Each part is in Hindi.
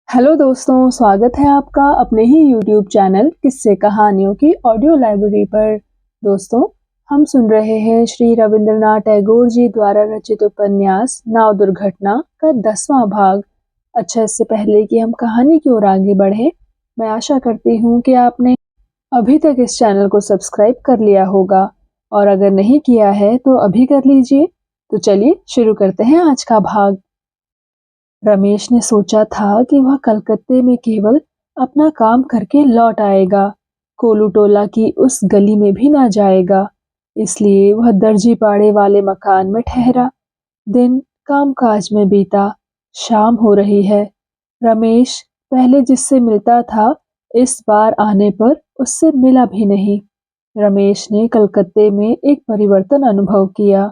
हेलो दोस्तों, स्वागत है आपका अपने ही यूट्यूब चैनल किस्से कहानियों की ऑडियो लाइब्रेरी पर। दोस्तों, हम सुन रहे हैं श्री रविंद्रनाथ टैगोर जी द्वारा रचित उपन्यास नाव दुर्घटना का 10वां भाग। अच्छा, इससे पहले कि हम कहानी की ओर आगे बढ़े, मैं आशा करती हूँ कि आपने अभी तक इस चैनल को सब्सक्राइब कर लिया होगा, और अगर नहीं किया है तो अभी कर लीजिए। तो चलिए शुरू करते हैं आज का भाग। रमेश ने सोचा था कि वह कलकत्ते में केवल अपना काम करके लौट आएगा, कोलू टोला की उस गली में भी ना जाएगा। इसलिए वह दर्जी पाड़े वाले मकान में ठहरा। दिन कामकाज में बीता, शाम हो रही है। रमेश पहले जिससे मिलता था, इस बार आने पर उससे मिला भी नहीं। रमेश ने कलकत्ते में एक परिवर्तन अनुभव किया।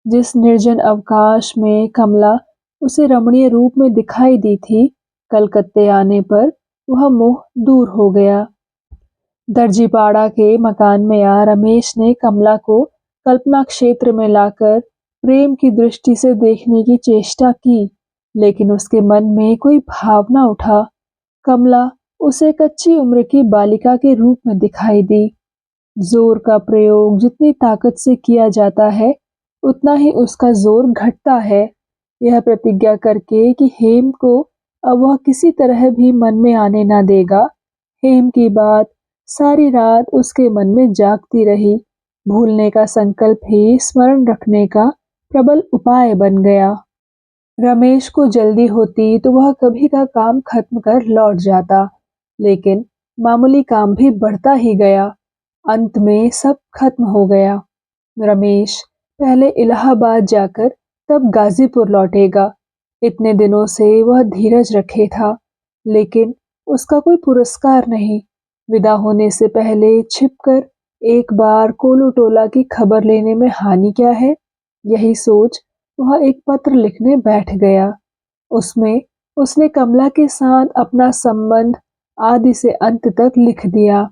जिस निर्जन अवकाश में कमला उसे रमणीय रूप में दिखाई दी थी, कलकत्ते आने पर वह मोह दूर हो गया। दर्जीपाड़ा के मकान में आ रमेश ने कमला को कल्पना क्षेत्र में लाकर प्रेम की दृष्टि से देखने की चेष्टा की, लेकिन उसके मन में कोई भाव न उठा। कमला उसे कच्ची उम्र की बालिका के रूप में दिखाई दी। जोर का प्रयोग जितनी ताकत से किया जाता है, उतना ही उसका जोर घटता है। यह प्रतिज्ञा करके कि हेम को अब वह किसी तरह भी मन में आने न देगा, हेम की बात सारी रात उसके मन में जागती रही। भूलने का संकल्प ही स्मरण रखने का प्रबल उपाय बन गया। रमेश को जल्दी होती तो वह कभी का काम खत्म कर लौट जाता, लेकिन मामूली काम भी बढ़ता ही गया। अंत में सब खत्म हो गया। रमेश पहले इलाहाबाद जाकर तब गाजीपुर लौटेगा। इतने दिनों से वह धीरज रखे था, लेकिन उसका कोई पुरस्कार नहीं। विदा होने से पहले छिपकर एक बार कोलू टोला की खबर लेने में हानि क्या है, यही सोच वह एक पत्र लिखने बैठ गया। उसमें उसने कमला के साथ अपना संबंध आदि से अंत तक लिख दिया।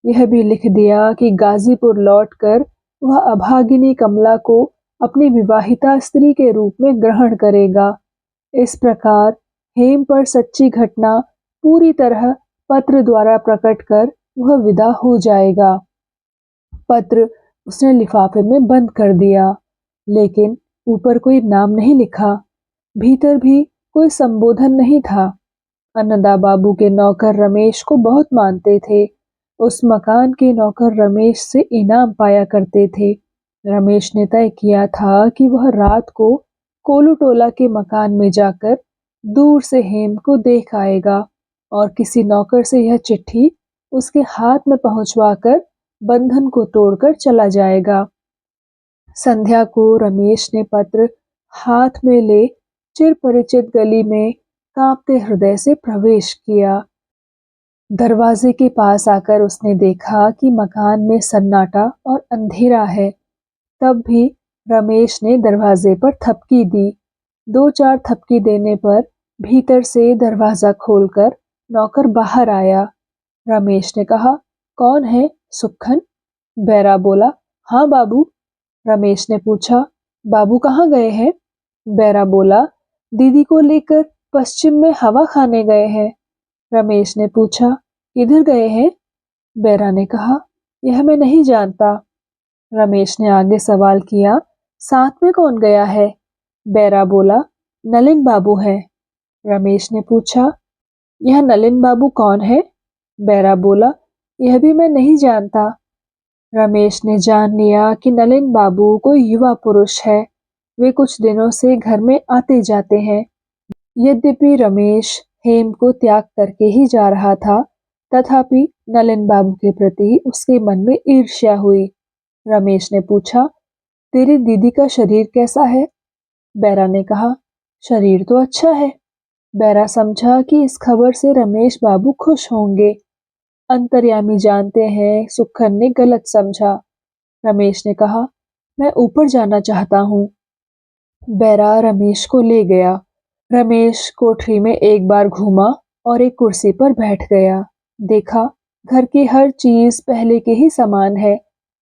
यह भी लिख दिया कि गाजीपुर लौटकर वह अभागिनी कमला को अपनी विवाहिता स्त्री के रूप में ग्रहण करेगा। इस प्रकार हेम पर सच्ची घटना पूरी तरह पत्र द्वारा प्रकट कर वह विदा हो जाएगा। पत्र उसने लिफाफे में बंद कर दिया, लेकिन ऊपर कोई नाम नहीं लिखा। भीतर भी कोई संबोधन नहीं था। अन्नदा बाबू के नौकर रमेश को बहुत मानते थे। उस मकान के नौकर रमेश से इनाम पाया करते थे। रमेश ने तय किया था कि वह रात को कोलू टोला के मकान में जाकर दूर से हेम को देख आएगा और किसी नौकर से यह चिट्ठी उसके हाथ में पहुंचवाकर बंधन को तोड़कर चला जाएगा। संध्या को रमेश ने पत्र हाथ में ले चिर परिचित गली में कांपते हृदय से प्रवेश किया। दरवाजे के पास आकर उसने देखा कि मकान में सन्नाटा और अंधेरा है। तब भी रमेश ने दरवाजे पर थपकी दी। 2-4 थपकी देने पर भीतर से दरवाजा खोलकर नौकर बाहर आया। रमेश ने कहा, कौन है? सुक्खन? बैरा बोला, हाँ बाबू। रमेश ने पूछा, बाबू कहाँ गए हैं? बैरा बोला, दीदी को लेकर पश्चिम में हवा खाने गए हैं। रमेश ने पूछा, किधर गए हैं? बैरा ने कहा, यह मैं नहीं जानता। रमेश ने आगे सवाल किया, साथ में कौन गया है? बैरा बोला, नलिन बाबू है। रमेश ने पूछा, यह नलिन बाबू कौन है? बैरा बोला, यह भी मैं नहीं जानता। रमेश ने जान लिया कि नलिन बाबू कोई युवा पुरुष है। वे कुछ दिनों से घर में आते जाते हैं। यद्यपि रमेश हेम को त्याग करके ही जा रहा था, तथापि नलिन बाबू के प्रति उसके मन में ईर्ष्या हुई। रमेश ने पूछा, तेरी दीदी का शरीर कैसा है? बैरा ने कहा, शरीर तो अच्छा है। बैरा समझा कि इस खबर से रमेश बाबू खुश होंगे। अंतर्यामी जानते हैं सुक्खन ने गलत समझा। रमेश ने कहा, मैं ऊपर जाना चाहता हूँ। बैरा रमेश को ले गया। रमेश कोठरी में एक बार घूमा और एक कुर्सी पर बैठ गया। देखा, घर की हर चीज पहले के ही समान है।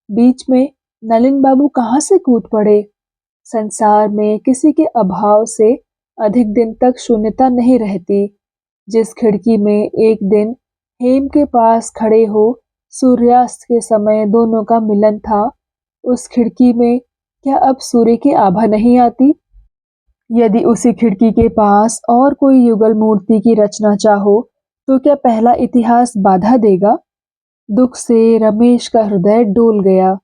बीच में नलिन बाबू कहाँ से कूद पड़े? संसार में किसी के अभाव से अधिक दिन तक शून्यता नहीं रहती। जिस खिड़की में एक दिन हेम के पास खड़े हो सूर्यास्त के समय दोनों का मिलन था, उस खिड़की में क्या अब सूर्य की आभा नहीं आती? यदि उसी खिड़की के पास और कोई युगल मूर्ति की रचना चाहो, तो क्या पहला इतिहास बाधा देगा? दुख से रमेश का हृदय डोल गया।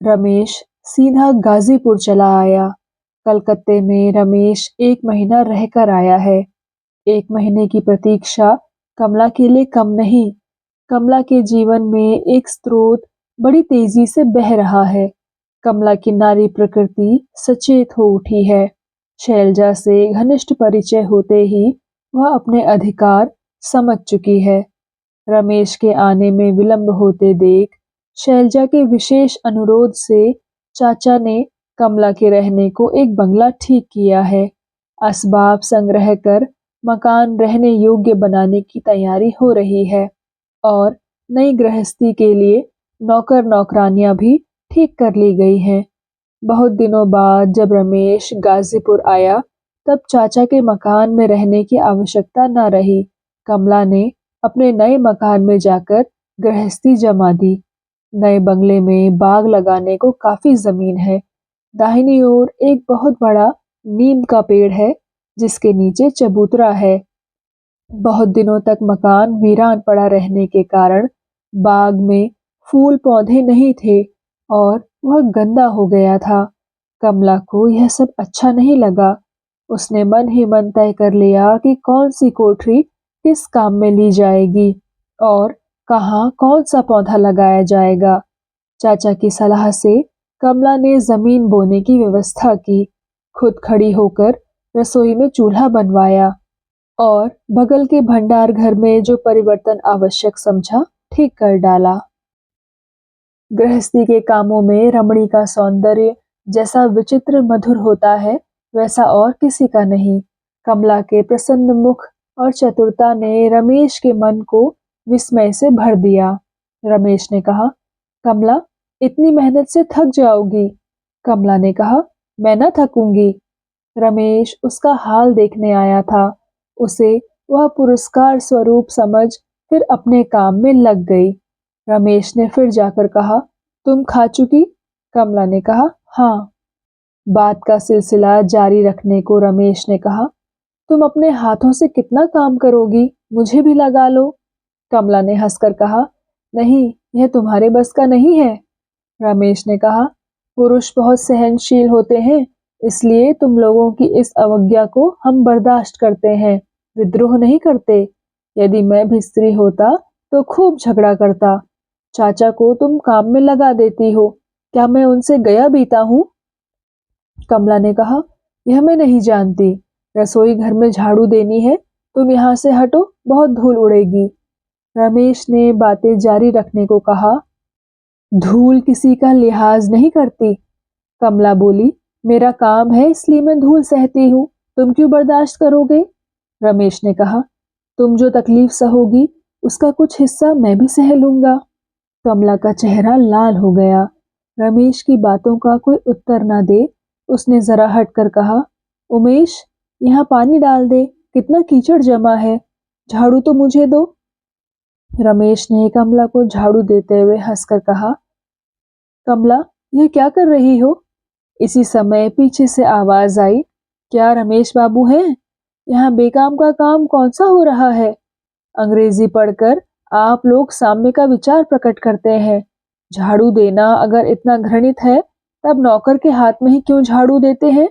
रमेश सीधा गाजीपुर चला आया। कलकत्ते में रमेश 1 महीना रहकर आया है। 1 महीने की प्रतीक्षा कमला के लिए कम नहीं। कमला के जीवन में एक स्रोत बड़ी तेजी से बह रहा है। कमला की नारी प्रकृति सचेत हो उठी है। शैलजा से घनिष्ठ परिचय होते ही वह अपने अधिकार समझ चुकी है। रमेश के आने में विलंब होते देख शैलजा के विशेष अनुरोध से चाचा ने कमला के रहने को एक बंगला ठीक किया है। असबाब संग्रह कर मकान रहने योग्य बनाने की तैयारी हो रही है और नई गृहस्थी के लिए नौकर नौकरानियां भी ठीक कर ली गई हैं। बहुत दिनों बाद जब रमेश गाजीपुर आया, तब चाचा के मकान में रहने की आवश्यकता न रही। कमला ने अपने नए मकान में जाकर गृहस्थी जमा दी। नए बंगले में बाग लगाने को काफी जमीन है। दाहिनी ओर एक बहुत बड़ा नीम का पेड़ है, जिसके नीचे चबूतरा है। बहुत दिनों तक मकान वीरान पड़ा रहने के कारण बाग में फूल पौधे नहीं थे और वह गंदा हो गया था। कमला को यह सब अच्छा नहीं लगा। उसने मन ही मन तय कर लिया कि कौन सी कोठरी किस काम में ली जाएगी और कहाँ कौन सा पौधा लगाया जाएगा। चाचा की सलाह से कमला ने जमीन बोने की व्यवस्था की, खुद खड़ी होकर रसोई में चूल्हा बनवाया और बगल के भंडार घर में जो परिवर्तन आवश्यक समझा ठीक कर डाला। गृहस्थी के कामों में रमणी का सौंदर्य जैसा विचित्र मधुर होता है, वैसा और किसी का नहीं। कमला के प्रसन्न मुख और चतुरता ने रमेश के मन को विस्मय से भर दिया। रमेश ने कहा, कमला, इतनी मेहनत से थक जाओगी। कमला ने कहा, मैं न थकूंगी। रमेश उसका हाल देखने आया था। उसे वह पुरस्कार स्वरूप समझ फिर अपने काम में लग गई। रमेश ने फिर जाकर कहा, तुम खा चुकी? कमला ने कहा, हाँ। बात का सिलसिला जारी रखने को रमेश ने कहा, तुम अपने हाथों से कितना काम करोगी, मुझे भी लगा लो। कमला ने हंसकर कहा, नहीं, यह तुम्हारे बस का नहीं है। रमेश ने कहा, पुरुष बहुत सहनशील होते हैं, इसलिए तुम लोगों की इस अवज्ञा को हम बर्दाश्त करते हैं, विद्रोह नहीं करते। यदि मैं भी स्त्री होता तो खूब झगड़ा करता। चाचा को तुम काम में लगा देती हो, क्या मैं उनसे गया बीता हूँ? कमला ने कहा, यह मैं नहीं जानती। रसोई घर में झाड़ू देनी है, तुम यहाँ से हटो, बहुत धूल उड़ेगी। रमेश ने बातें जारी रखने को कहा, धूल किसी का लिहाज नहीं करती। कमला बोली, मेरा काम है इसलिए मैं धूल सहती हूँ, तुम क्यों बर्दाश्त करोगे? रमेश ने कहा, तुम जो तकलीफ सहोगी उसका कुछ हिस्सा मैं भी सह लूंगा। कमला का चेहरा लाल हो गया। रमेश की बातों का कोई उत्तर न दे उसने जरा हटकर कहा, उमेश, यहाँ पानी डाल दे, कितना कीचड़ जमा है, झाड़ू तो मुझे दो। रमेश ने कमला को झाड़ू देते हुए हंसकर कहा, कमला, यह क्या कर रही हो? इसी समय पीछे से आवाज आई, क्या रमेश बाबू हैं? यहाँ बेकाम का काम कौन सा हो रहा है? अंग्रेजी पढ़कर आप लोग साम्य का विचार प्रकट करते हैं। झाड़ू देना अगर इतना घृणित है, तब नौकर के हाथ में ही क्यों झाड़ू देते हैं?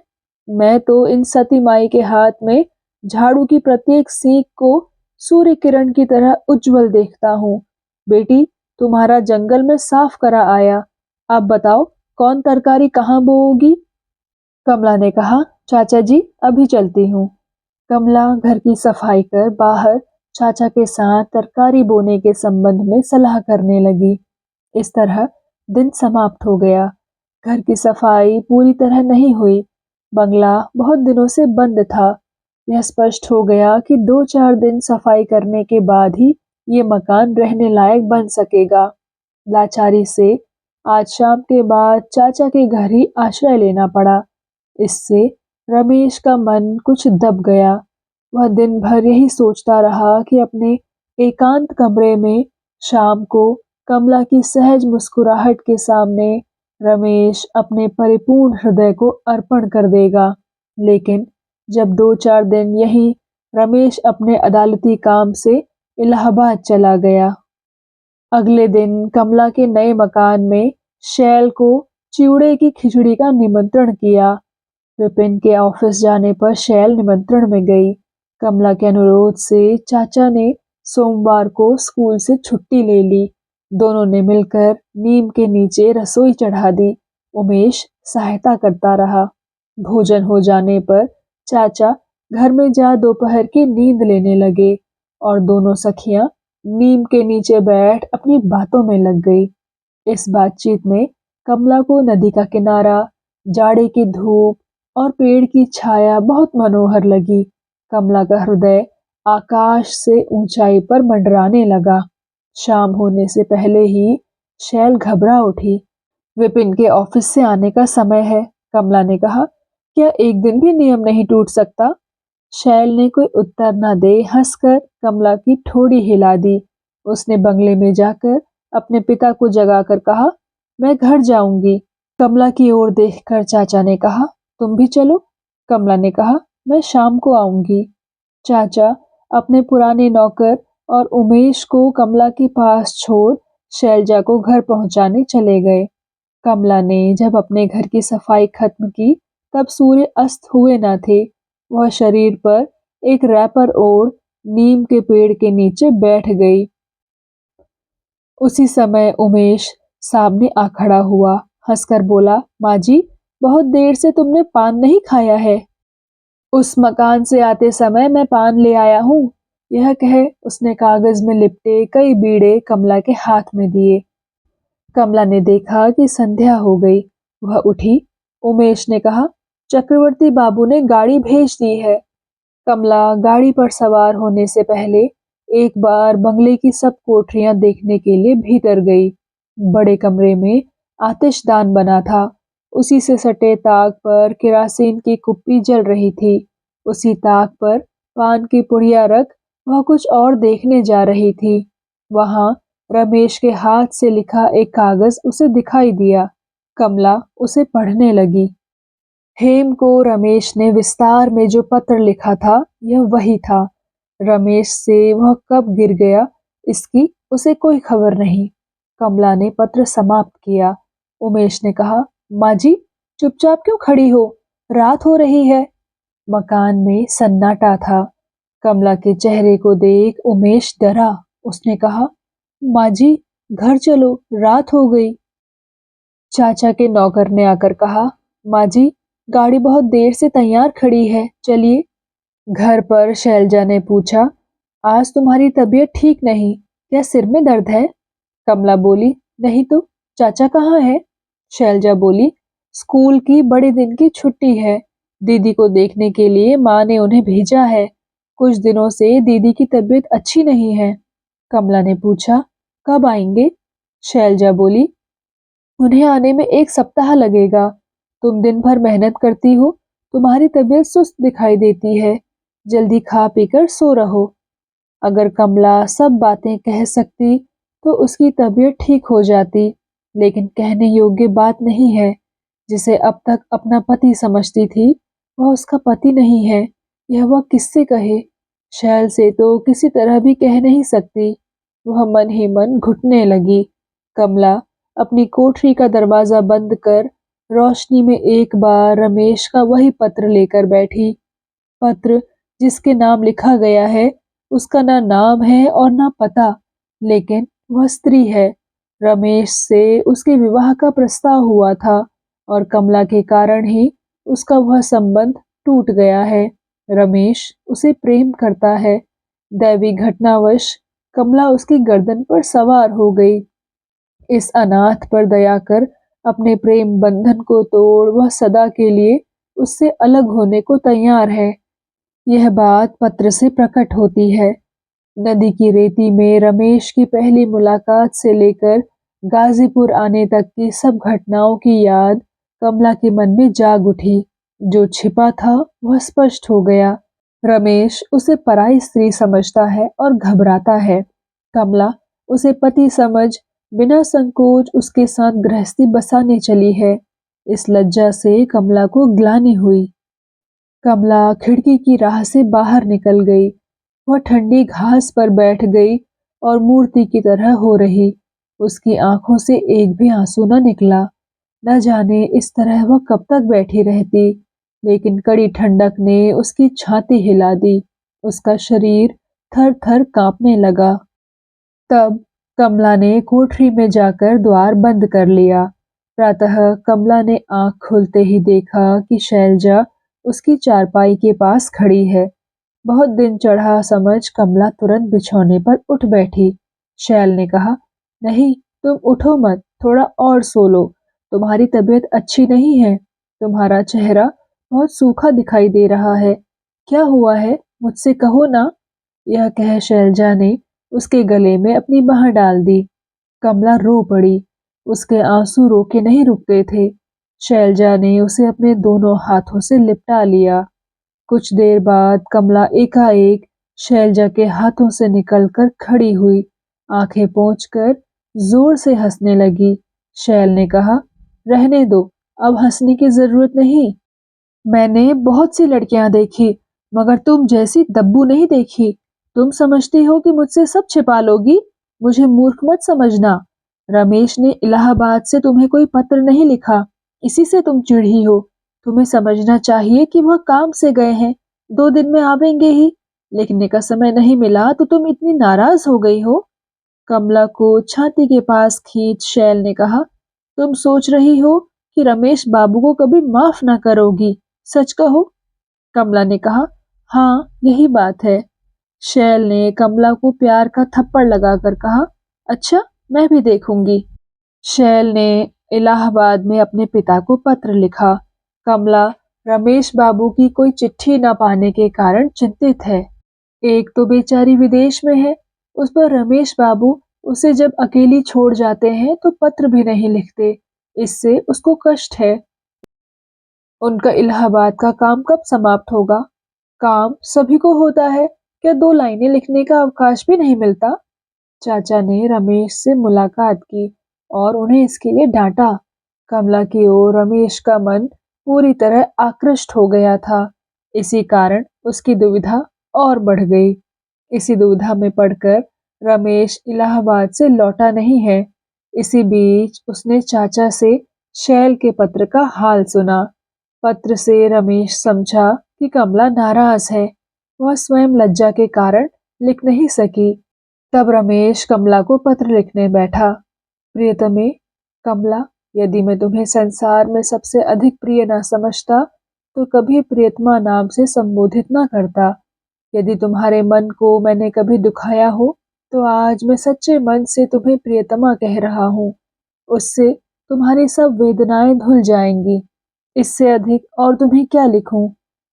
मैं तो इन सती माई के हाथ में झाड़ू की प्रत्येक सीख को सूर्य किरण की तरह उज्जवल देखता हूँ। बेटी, तुम्हारा जंगल में साफ करा आया, अब बताओ कौन तरकारी कहाँ बोओगी? कमला ने कहा, चाचा जी, अभी चलती हूँ। कमला घर की सफाई कर बाहर चाचा के साथ तरकारी बोने के संबंध में सलाह करने लगी। इस तरह दिन समाप्त हो गया। घर की सफाई पूरी तरह नहीं हुई। बंगला बहुत दिनों से बंद था। यह स्पष्ट हो गया कि 2-4 दिन सफाई करने के बाद ही ये मकान रहने लायक बन सकेगा। लाचारी से आज शाम के बाद चाचा के घर ही आश्रय लेना पड़ा। इससे रमेश का मन कुछ दब गया। वह दिन भर यही सोचता रहा कि अपने एकांत कमरे में शाम को कमला की सहज मुस्कुराहट के सामने रमेश अपने परिपूर्ण हृदय को अर्पण कर देगा। लेकिन जब 2-4 दिन यही रमेश अपने अदालती काम से इलाहाबाद चला गया। अगले दिन कमला के नए मकान में शैल को चिवड़े की खिचड़ी का निमंत्रण किया। विपिन के ऑफिस जाने पर शैल निमंत्रण में गई। कमला के अनुरोध से चाचा ने सोमवार को स्कूल से छुट्टी ले ली। दोनों ने मिलकर नीम के नीचे रसोई चढ़ा दी। उमेश सहायता करता रहा। भोजन हो जाने पर चाचा घर में जा दोपहर की नींद लेने लगे और दोनों सखियां नीम के नीचे बैठ अपनी बातों में लग गई। इस बातचीत में कमला को नदी का किनारा, जाड़े की धूप और पेड़ की छाया बहुत मनोहर लगी। कमला का हृदय आकाश से ऊंचाई पर मंडराने लगा। शाम होने से पहले ही शैल घबरा उठी। विपिन के ऑफिस से आने का समय है, कमला ने कहा। क्या एक दिन भी नियम नहीं टूट सकता? शैल ने कोई उत्तर न दे हंसकर कमला की ठोड़ी हिला दी। उसने बंगले में जाकर अपने पिता को जगाकर कहा, मैं घर जाऊंगी। कमला की ओर देखकर चाचा ने कहा, तुम भी चलो। कमला ने कहा, मैं शाम को आऊंगी। चाचा अपने पुराने नौकर और उमेश को कमला के पास छोड़ शैलजा को घर पहुंचाने चले गए। कमला ने जब अपने घर की सफाई खत्म की तब सूर्य अस्त हुए न थे। वह शरीर पर एक रैपर ओढ़ नीम के पेड़ के नीचे बैठ गई। उसी समय उमेश सामने आ खड़ा हुआ। हंसकर बोला, माँ जी, बहुत देर से तुमने पान नहीं खाया है। उस मकान से आते समय मैं पान ले आया हूँ। यह कहे उसने कागज में लिपटे कई बीड़े कमला के हाथ में दिए। कमला ने देखा कि संध्या हो गई। वह उठी। उमेश ने कहा, चक्रवर्ती बाबू ने गाड़ी भेज दी है। कमला गाड़ी पर सवार होने से पहले एक बार बंगले की सब कोठरियां देखने के लिए भीतर गई। बड़े कमरे में आतिशदान बना था। उसी से सटे ताक पर केरासिन की कुप्पी जल रही थी। उसी ताक पर पान की पुड़िया रख वह कुछ और देखने जा रही थी। वहां रमेश के हाथ से लिखा एक कागज उसे दिखाई दिया। कमला उसे पढ़ने लगी। हेम को रमेश ने विस्तार में जो पत्र लिखा था यह वही था। रमेश से वह कब गिर गया इसकी उसे कोई खबर नहीं। कमला ने पत्र समाप्त किया। उमेश ने कहा, माँ जी, चुपचाप क्यों खड़ी हो? रात हो रही है। मकान में सन्नाटा था। कमला के चेहरे को देख उमेश डरा। उसने कहा, माँ जी, घर चलो, रात हो गई। चाचा के नौकर ने आकर कहा, माँ जी, गाड़ी बहुत देर से तैयार खड़ी है, चलिए। घर पर शैलजा ने पूछा, आज तुम्हारी तबीयत ठीक नहीं, क्या सिर में दर्द है? कमला बोली, नहीं तो। चाचा कहाँ है? शैलजा बोली, स्कूल की बड़े दिन की छुट्टी है। दीदी को देखने के लिए माँ ने उन्हें भेजा है। कुछ दिनों से दीदी की तबीयत अच्छी नहीं है। कमला ने पूछा, कब आएंगे? शैलजा बोली, उन्हें आने में 1 सप्ताह लगेगा। तुम दिन भर मेहनत करती हो, तुम्हारी तबीयत सुस्त दिखाई देती है। जल्दी खा पीकर सो रहो। अगर कमला सब बातें कह सकती तो उसकी तबीयत ठीक हो जाती, लेकिन कहने योग्य बात नहीं है। जिसे अब तक अपना पति समझती थी वह उसका पति नहीं है। यह वह किससे कहे? शैल से तो किसी तरह भी कह नहीं सकती। वह मन ही मन घुटने लगी। कमला अपनी कोठरी का दरवाजा बंद कर रोशनी में एक बार रमेश का वही पत्र लेकर बैठी। पत्र जिसके नाम लिखा गया है उसका ना नाम है और ना पता, लेकिन वह स्त्री है। रमेश से उसके विवाह का प्रस्ताव हुआ था और कमला के कारण ही उसका वह संबंध टूट गया है। रमेश उसे प्रेम करता है। दैवी घटनावश कमला उसकी गर्दन पर सवार हो गई। इस अनाथ पर दया कर अपने प्रेम बंधन को तोड़ वह सदा के लिए उससे अलग होने को तैयार है। यह बात पत्र से प्रकट होती है। नदी की रेती में रमेश की पहली मुलाकात से लेकर गाजीपुर आने तक की सब घटनाओं की याद कमला के मन में जाग उठी। जो छिपा था वह स्पष्ट हो गया। रमेश उसे पराई स्त्री समझता है और घबराता है। कमला उसे पति समझ बिना संकोच उसके साथ गृहस्थी बसाने चली है। इस लज्जा से कमला को ग्लानि हुई। कमला खिड़की की राह से बाहर निकल गई। वह ठंडी घास पर बैठ गई और मूर्ति की तरह हो रही। उसकी आंखों से एक भी आंसू न निकला। न जाने इस तरह वह कब तक बैठी रहती, लेकिन कड़ी ठंडक ने उसकी छाती हिला दी। उसका शरीर थर थर कांपने लगा। तब कमला ने कोठरी में जाकर द्वार बंद कर लिया। प्रातः कमला ने आंख खुलते ही देखा कि शैलजा उसकी चारपाई के पास खड़ी है। बहुत दिन चढ़ा समझ कमला तुरंत बिछौने पर उठ बैठी। शैल ने कहा, नहीं, तुम उठो मत, थोड़ा और सो लो। तुम्हारी तबीयत अच्छी नहीं है। तुम्हारा चेहरा बहुत सूखा दिखाई दे रहा है। क्या हुआ है, मुझसे कहो ना। यह कह शैलजा ने उसके गले में अपनी बाह डाल दी। कमला रो पड़ी। उसके आंसू रोके नहीं रुकते थे। शैलजा ने उसे अपने दोनों हाथों से लिपटा लिया। कुछ देर बाद कमला एकाएक शैलजा के हाथों से निकलकर खड़ी हुई। आंखें पोंछकर जोर से हंसने लगी। शैल ने कहा, रहने दो, अब हंसने की जरूरत नहीं। मैंने बहुत सी लड़कियां देखी, मगर तुम जैसी दब्बू नहीं देखी। तुम समझती हो कि मुझसे सब छिपा लोगी। मुझे मूर्ख मत समझना। रमेश ने इलाहाबाद से तुम्हें कोई पत्र नहीं लिखा, इसी से तुम चिढ़ी हो। तुम्हें समझना चाहिए कि वह काम से गए हैं, 2 दिन में आवेंगे ही। लिखने का समय नहीं मिला तो तुम इतनी नाराज हो गई हो। कमला को छाती के पास खींच शैल ने कहा, तुम सोच रही हो कि रमेश बाबू को कभी माफ ना करोगी, सच कहो। कमला ने कहा, हाँ, यही बात है। शैल ने कमला को प्यार का थप्पड़ लगाकर कहा, अच्छा, मैं भी देखूंगी। शैल ने इलाहाबाद में अपने पिता को पत्र लिखा। कमला रमेश बाबू की कोई चिट्ठी न पाने के कारण चिंतित है। एक तो बेचारी विदेश में है, उस पर रमेश बाबू उसे जब अकेली छोड़ जाते हैं तो पत्र भी नहीं लिखते। इससे उसको कष्ट है। उनका इलाहाबाद का काम कब समाप्त होगा? काम सभी को होता है, क्या 2 लाइनें लिखने का अवकाश भी नहीं मिलता? चाचा ने रमेश से मुलाकात की और उन्हें इसके लिए डांटा। कमला की ओर रमेश का मन पूरी तरह आकृष्ट हो गया था। इसी कारण उसकी दुविधा और बढ़ गई। इसी दुविधा में पड़कर रमेश इलाहाबाद से लौटा नहीं है। इसी बीच उसने चाचा से शैल के पत्र का हाल सुना। पत्र से रमेश समझा कि कमला नाराज है। वह स्वयं लज्जा के कारण लिख नहीं सकी। तब रमेश कमला को पत्र लिखने बैठा। प्रियतमे, कमला, यदि मैं तुम्हें संसार में सबसे अधिक प्रिय न समझता तो कभी प्रियतमा नाम से संबोधित न करता। यदि तुम्हारे मन को मैंने कभी दुखाया हो तो आज मैं सच्चे मन से तुम्हें प्रियतमा कह रहा हूँ। उससे तुम्हारी सब वेदनाएं धुल जाएंगी। इससे अधिक और तुम्हें क्या लिखूं?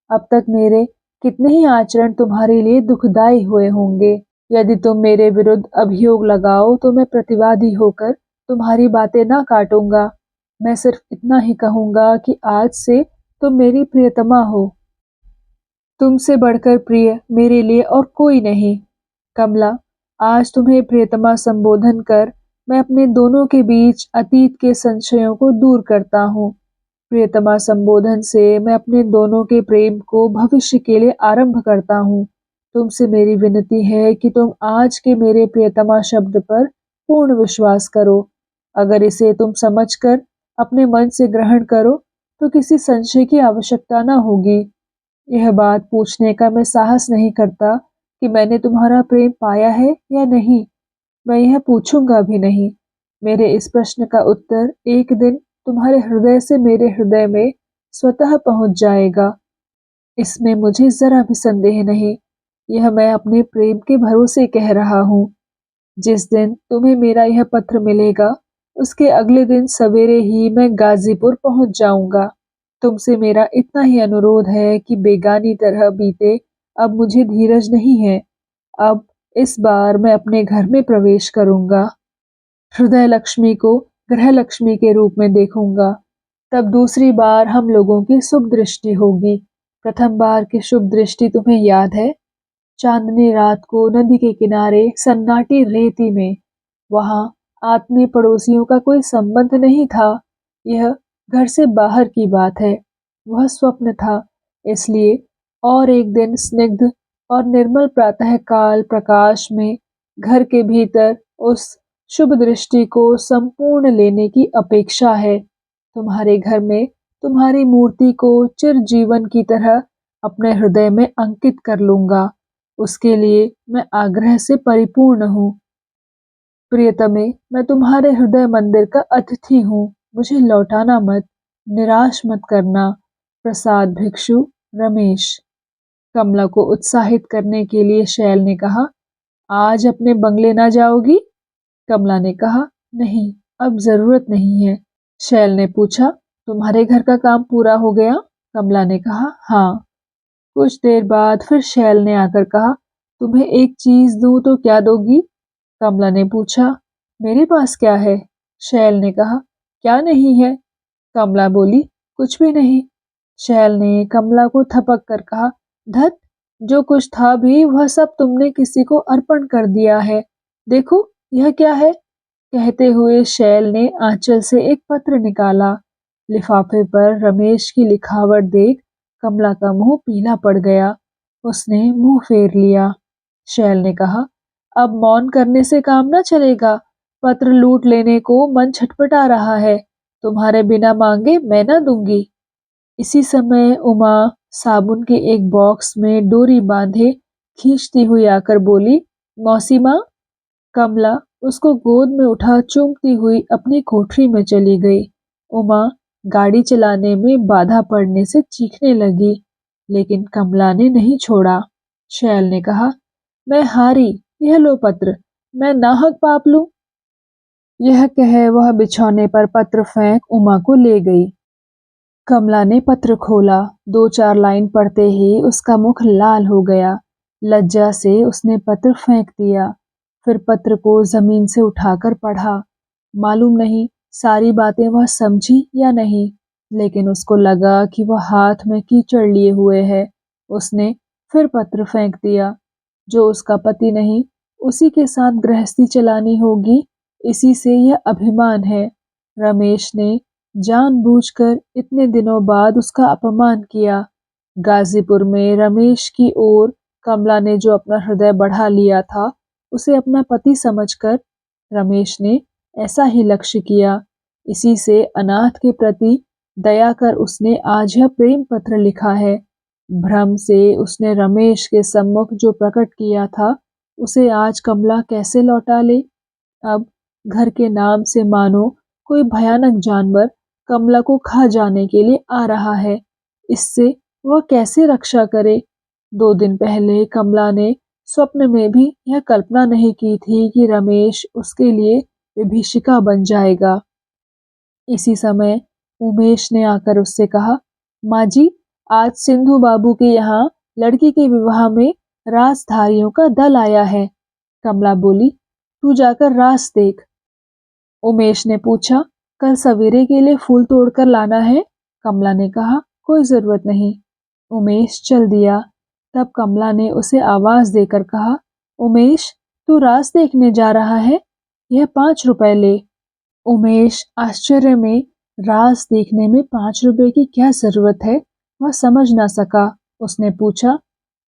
अब तक मेरे कितने ही आचरण तुम्हारे लिए दुखदाई हुए होंगे। यदि तुम मेरे विरुद्ध अभियोग लगाओ तो मैं प्रतिवादी होकर तुम्हारी बातें ना काटूंगा। मैं सिर्फ इतना ही कहूंगा कि आज से तुम मेरी प्रियतमा हो। तुमसे बढ़कर प्रिय मेरे लिए और कोई नहीं। कमला, आज तुम्हें प्रियतमा संबोधन कर मैं अपने दोनों के बीच अतीत के संशयों को दूर करता हूँ। प्रियतमा संबोधन से मैं अपने दोनों के प्रेम को भविष्य के लिए आरंभ करता हूँ। तुमसे मेरी विनती है कि तुम आज के मेरे प्रियतमा शब्द पर पूर्ण विश्वास करो। अगर इसे तुम समझकर अपने मन से ग्रहण करो तो किसी संशय की आवश्यकता न होगी। यह बात पूछने का मैं साहस नहीं करता कि मैंने तुम्हारा प्रेम पाया है या नहीं। मैं यह पूछूंगा भी नहीं। मेरे इस प्रश्न का उत्तर एक दिन तुम्हारे हृदय से मेरे हृदय में स्वतः पहुंच जाएगा। इसमें मुझे जरा भी संदेह नहीं। यह मैं अपने प्रेम के भरोसे कह रहा हूँ। जिस दिन तुम्हें मेरा यह पत्र मिलेगा उसके अगले दिन सवेरे ही मैं गाजीपुर पहुंच जाऊंगा। तुमसे मेरा इतना ही अनुरोध है कि बेगानी तरह बीते अब मुझे धीरज नहीं है। अब इस बार मैं अपने घर में प्रवेश करूंगा। हृदय लक्ष्मी को ग्रह लक्ष्मी के रूप में देखूंगा। तब दूसरी बार हम लोगों की शुभ दृष्टि होगी। प्रथम बार की शुभ दृष्टि तुम्हें याद है? चांदनी रात को नदी के किनारे सन्नाटी रेती में, वहां आत्मीय पड़ोसियों का कोई संबंध नहीं था। यह घर से बाहर की बात है। वह स्वप्न था, इसलिए और एक दिन स्निग्ध और निर्मल प्रातः काल प्रकाश में घर के भीतर उस शुभ दृष्टि को संपूर्ण लेने की अपेक्षा है। तुम्हारे घर में तुम्हारी मूर्ति को चिरजीवन की तरह अपने हृदय में अंकित कर लूंगा। उसके लिए मैं आग्रह से परिपूर्ण हूँ। प्रियतमे, मैं तुम्हारे हृदय मंदिर का अतिथि हूँ। मुझे लौटाना मत, निराश मत करना। प्रसाद भिक्षु, रमेश। कमला को उत्साहित करने के लिए शैल ने कहा, आज अपने बंगले ना जाओगी? कमला ने कहा, नहीं, अब जरूरत नहीं है। शैल ने पूछा, तुम्हारे घर का काम पूरा हो गया? कमला ने कहा, हाँ। कुछ देर बाद फिर शैल ने आकर कहा, तुम्हें एक चीज दूं तो क्या दोगी? कमला ने पूछा, मेरे पास क्या है? शैल ने कहा, क्या नहीं है? कमला बोली, कुछ भी नहीं। शैल ने कमला को थपक कर कहा, धत, जो कुछ था भी वह सब तुमने किसी को अर्पण कर दिया है। देखो, यह क्या है? कहते हुए शैल ने आंचल से एक पत्र निकाला। लिफाफे पर रमेश की लिखावट देख कमला का मुंह पीला पड़ गया। उसने मुंह फेर लिया। शैल ने कहा, अब मौन करने से काम न चलेगा। पत्र लूट लेने को मन छटपटा रहा है। तुम्हारे बिना मांगे मैं न दूंगी। इसी समय उमा साबुन के एक बॉक्स में डोरी बांधे खींचती हुई आकर बोली, मौसी माँ। कमला उसको गोद में उठा चूमती हुई अपनी कोठरी में चली गई। उमा गाड़ी चलाने में बाधा पड़ने से चीखने लगी, लेकिन कमला ने नहीं छोड़ा। शैल ने कहा, मैं हारी, यह लो पत्र, मैं नाहक पाप लूं। यह कह वह बिछौने पर पत्र फेंक उमा को ले गई। कमला ने पत्र खोला। 2-4 लाइन पढ़ते ही उसका मुख लाल हो गया। लज्जा से उसने पत्र फेंक दिया। फिर पत्र को जमीन से उठाकर पढ़ा। मालूम नहीं सारी बातें वह समझी या नहीं, लेकिन उसको लगा कि वह हाथ में कीचड़ लिए हुए है। उसने फिर पत्र फेंक दिया। जो उसका पति नहीं, उसी के साथ गृहस्थी चलानी होगी, इसी से यह अभिमान है। रमेश ने जानबूझकर इतने दिनों बाद उसका अपमान किया। गाजीपुर में रमेश की ओर कमला ने जो अपना हृदय बढ़ा लिया था, उसे अपना पति समझकर रमेश ने ऐसा ही लक्ष्य किया। इसी से अनाथ के प्रति दया कर उसने आज यह प्रेम पत्र लिखा है। भ्रम से उसने रमेश के सम्मुख जो प्रकट किया था, उसे आज कमला कैसे लौटा ले? अब घर के नाम से मानो कोई भयानक जानवर कमला को खा जाने के लिए आ रहा है। इससे वह कैसे रक्षा करे? 2 दिन पहले कमला ने स्वप्न में भी यह कल्पना नहीं की थी कि रमेश उसके लिए विभीषिका बन जाएगा। इसी समय उमेश ने आकर उससे कहा, माँ जी, आज सिंधु बाबू के यहाँ लड़की के विवाह में रासधारियों का दल आया है। कमला बोली, तू जाकर रास देख। उमेश ने पूछा, कल सवेरे के लिए फूल तोड़कर लाना है? कमला ने कहा, कोई जरूरत नहीं। उमेश चल दिया। तब कमला ने उसे आवाज देकर कहा, उमेश, तू रास देखने जा रहा है? यह 5 रुपए ले। उमेश आश्चर्य में रास देखने में 5 रुपए की क्या जरूरत है, वह समझ ना सका। उसने पूछा,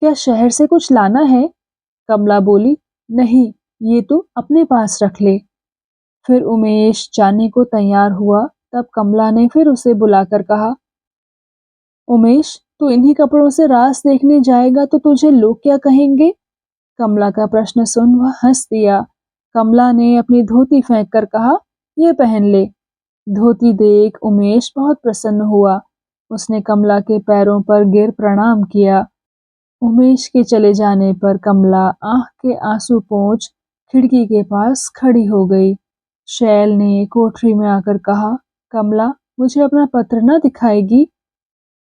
क्या शहर से कुछ लाना है? कमला बोली, नहीं, ये तू अपने पास रख ले। फिर उमेश जाने को तैयार हुआ। तब कमला ने फिर उसे बुलाकर कहा, उमेश, तू इन्हीं कपड़ों से रास देखने जाएगा तो तुझे लोग क्या कहेंगे? कमला का प्रश्न सुन वह हंस दिया। कमला ने अपनी धोती फेंक कर कहा, ये पहन ले। धोती देख उमेश बहुत प्रसन्न हुआ। उसने कमला के पैरों पर गिर प्रणाम किया। उमेश के चले जाने पर कमला आंख के आंसू पोंछ खिड़की के पास खड़ी हो गई। शैल ने कोठरी में आकर कहा, कमला, मुझे अपना पत्र न दिखाएगी?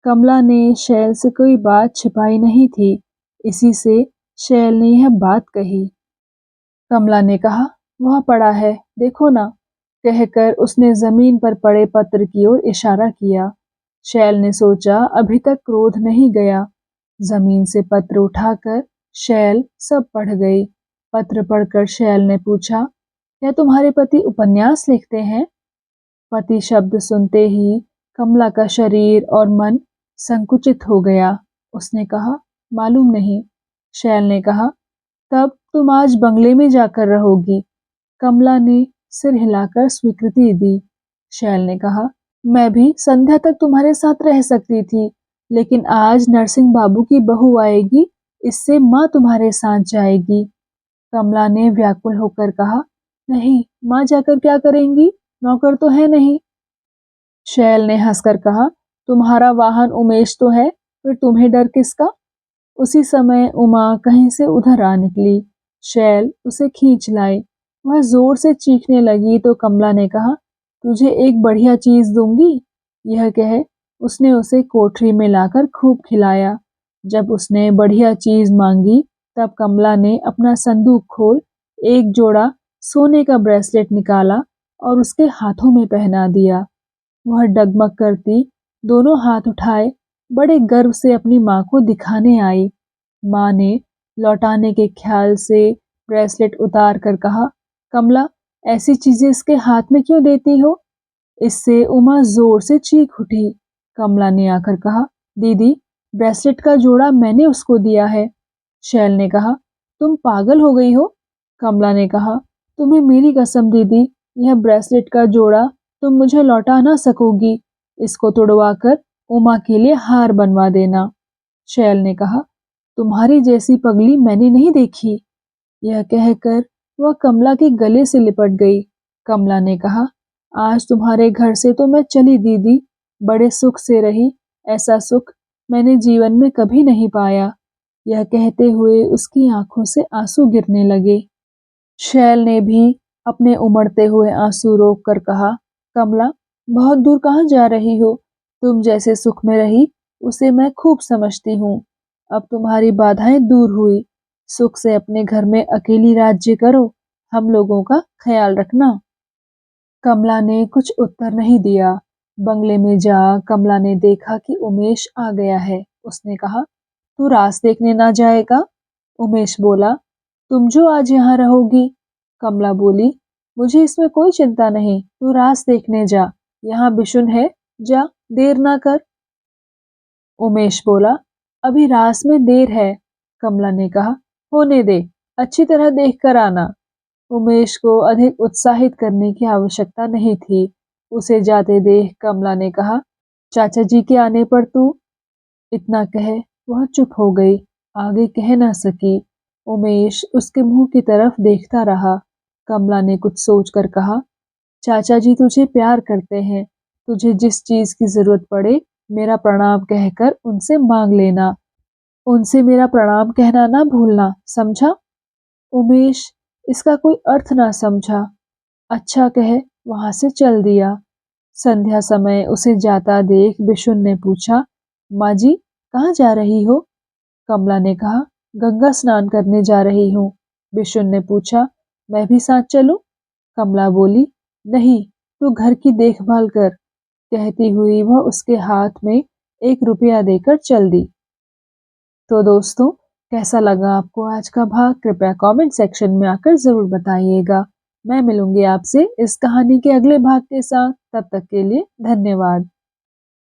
कमला ने शैल से कोई बात छिपाई नहीं थी, इसी से शैल ने यह बात कही। कमला ने कहा, वह पड़ा है, देखो ना। कहकर उसने जमीन पर पड़े पत्र की ओर इशारा किया। शैल ने सोचा अभी तक क्रोध नहीं गया। जमीन से पत्र उठाकर शैल सब पढ़ गई। पत्र पढ़कर शैल ने पूछा, क्या तुम्हारे पति उपन्यास लिखते हैं? पति शब्द सुनते ही कमला का शरीर और मन संकुचित हो गया। उसने कहा, मालूम नहीं। शैल ने कहा, तब तुम आज बंगले में जाकर रहोगी। कमला ने सिर हिलाकर स्वीकृति दी। शैल ने कहा, मैं भी संध्या तक तुम्हारे साथ रह सकती थी, लेकिन आज नरसिंह बाबू की बहू आएगी, इससे माँ तुम्हारे साथ जाएगी। कमला ने व्याकुल होकर कहा, नहीं, माँ जाकर क्या करेंगी? नौकर तो है नहीं। शैल ने हंसकर कहा, तुम्हारा वाहन उमेश तो है, फिर तुम्हें डर किसका? उसी समय उमा कहीं से उधर आ निकली। शैल उसे खींच लाई। वह जोर से चीखने लगी तो कमला ने कहा, तुझे एक बढ़िया चीज दूंगी। यह कह उसने उसे कोठरी में लाकर खूब खिलाया। जब उसने बढ़िया चीज मांगी तब कमला ने अपना संदूक खोल एक जोड़ा सोने का ब्रेसलेट निकाला और उसके हाथों में पहना दिया। वह डगमग करती दोनों हाथ उठाए बड़े गर्व से अपनी माँ को दिखाने आई। माँ ने लौटाने के ख्याल से ब्रेसलेट उतार कर कहा, कमला, ऐसी चीजें इसके हाथ में क्यों देती हो? इससे उमा जोर से चीख उठी। कमला ने आकर कहा, दीदी, ब्रेसलेट का जोड़ा मैंने उसको दिया है। शैल ने कहा, तुम पागल हो गई हो? कमला ने कहा, तुम्हें मेरी कसम दीदी, यह ब्रेसलेट का जोड़ा तुम मुझे लौटा ना सकोगी। इसको तुड़वाकर उमा के लिए हार बनवा देना। शैल ने कहा, तुम्हारी जैसी पगली मैंने नहीं देखी। यह कहकर वह कमला के गले से लिपट गई। कमला ने कहा, आज तुम्हारे घर से तो मैं चली दीदी, बड़े सुख से रही, ऐसा सुख मैंने जीवन में कभी नहीं पाया। यह कहते हुए उसकी आंखों से आंसू गिरने लगे। शैल ने भी अपने उमड़ते हुए आंसू रोक कर कहा, कमला, बहुत दूर कहाँ जा रही हो? तुम जैसे सुख में रही उसे मैं खूब समझती हूँ। अब तुम्हारी बाधाएं दूर हुई, सुख से अपने घर में अकेली राज्य करो, हम लोगों का ख्याल रखना। कमला ने कुछ उत्तर नहीं दिया। बंगले में जा कमला ने देखा कि उमेश आ गया है। उसने कहा, तू रास देखने ना जाएगा? उमेश बोला, तुम जो आज यहाँ रहोगी। कमला बोली, मुझे इसमें कोई चिंता नहीं, तू रास देखने जा, यहाँ बिशुन है, जा, देर ना कर। उमेश बोला, अभी रास में देर है। कमला ने कहा, होने दे, अच्छी तरह देख कर आना। उमेश को अधिक उत्साहित करने की आवश्यकता नहीं थी। उसे जाते देख कमला ने कहा, चाचा जी के आने पर तू। इतना कह वह चुप हो गई, आगे कह ना सकी। उमेश उसके मुंह की तरफ देखता रहा। कमला ने कुछ सोचकर कहा, चाचा जी तुझे प्यार करते हैं, तुझे जिस चीज की जरूरत पड़े मेरा प्रणाम कहकर उनसे मांग लेना। उनसे मेरा प्रणाम कहना ना भूलना, समझा? उमेश इसका कोई अर्थ ना समझा। अच्छा कह वहां से चल दिया। संध्या समय उसे जाता देख बिशुन ने पूछा, माँ जी, कहाँ जा रही हो? कमला ने कहा, गंगा स्नान करने जा रही हूँ। बिशुन ने पूछा, मैं भी साथ चलूं? कमला बोली, नहीं, तू घर की देखभाल कर। कहती हुई वह उसके हाथ में 1 रुपया देकर चल दी। तो दोस्तों, कैसा लगा आपको आज का भाग? कृपया कमेंट सेक्शन में आकर जरूर बताइएगा। मैं मिलूंगी आपसे इस कहानी के अगले भाग के साथ। तब तक के लिए धन्यवाद।